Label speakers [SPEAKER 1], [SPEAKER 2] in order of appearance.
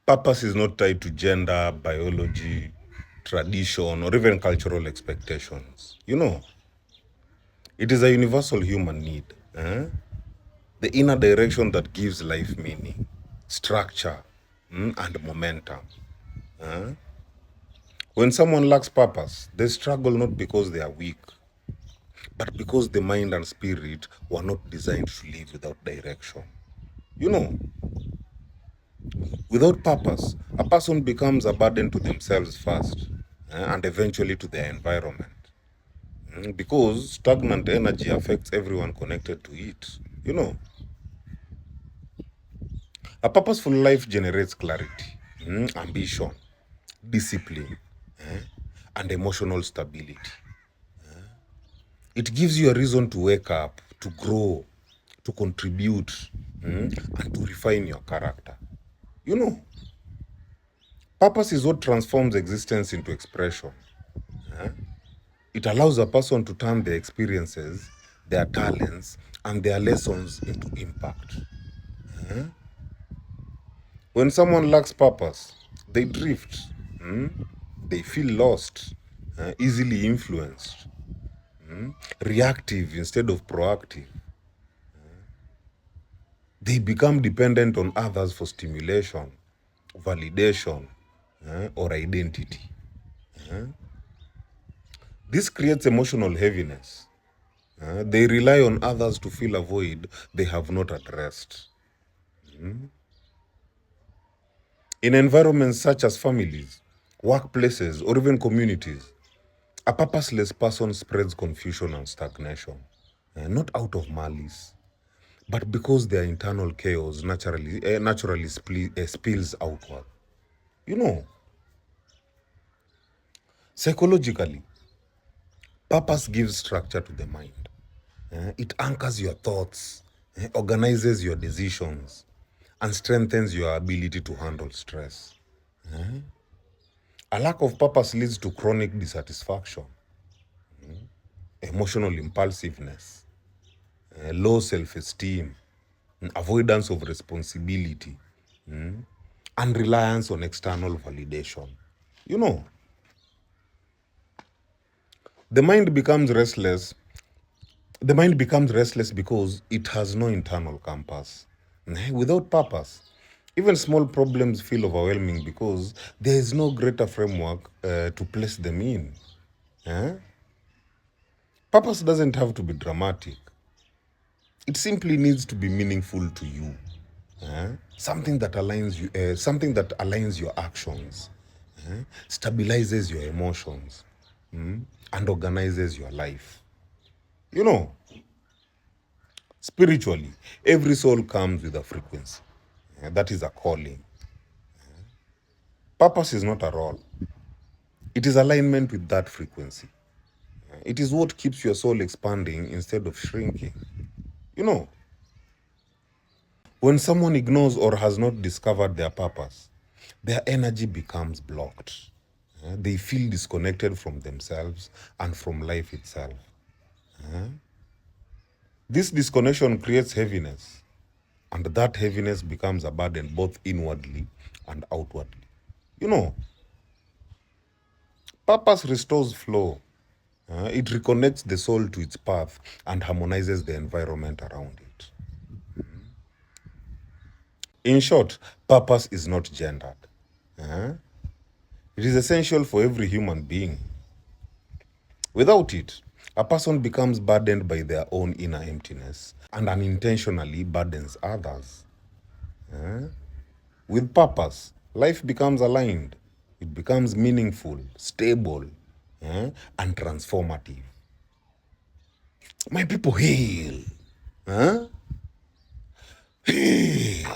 [SPEAKER 1] Purpose is not tied to gender, biology, tradition, or even cultural expectations. It is a universal human need. The inner direction that gives life meaning, structure, and momentum. When someone lacks purpose, they struggle not because they are weak, but because the mind and spirit were not designed to live without direction. You know, Without purpose, a person becomes a burden to themselves first, and eventually to their environment. Because stagnant energy affects everyone connected to it. A purposeful life generates clarity, ambition, discipline, and emotional stability. It gives you a reason to wake up, to grow, to contribute, and to refine your character. You know, Purpose is what transforms existence into expression. It allows a person to turn their experiences, their talents, and their lessons into impact. When someone lacks purpose, they drift, they feel lost, easily influenced, reactive instead of proactive. They become dependent on others for stimulation, validation, or identity. This creates emotional heaviness. They rely on others to fill a void they have not addressed. In environments such as families, workplaces, or even communities, a purposeless person spreads confusion and stagnation, not out of malice, but because their internal chaos naturally spills outward. You know, Psychologically, purpose gives structure to the mind. It anchors your thoughts, organizes your decisions, and strengthens your ability to handle stress. A lack of purpose leads to chronic dissatisfaction, emotional impulsiveness, low self esteem, avoidance of responsibility, and reliance on external validation. You know, the mind becomes restless. The mind becomes restless because it has no internal compass. Without purpose, even small problems feel overwhelming because there is no greater framework to place them in. Eh? Purpose doesn't have to be dramatic. It simply needs to be meaningful to you. Something that aligns your actions, stabilizes your emotions, and organizes your life. You know, Spiritually, every soul comes with a frequency. That is a calling. Purpose is not a role. It is alignment with that frequency. It is what keeps your soul expanding instead of shrinking. You know, when someone ignores or has not discovered their purpose, their energy becomes blocked. They feel disconnected from themselves and from life itself. This disconnection creates heaviness, and that heaviness becomes a burden both inwardly and outwardly. You know, Purpose restores flow. It reconnects the soul to its path and harmonizes the environment around it. In short, purpose is not gendered. Uh, It is essential for every human being. Without it, a person becomes burdened by their own inner emptiness and unintentionally burdens others. With purpose, life becomes aligned. It becomes meaningful, stable, and transformative. My people, hail. Huh? Hail.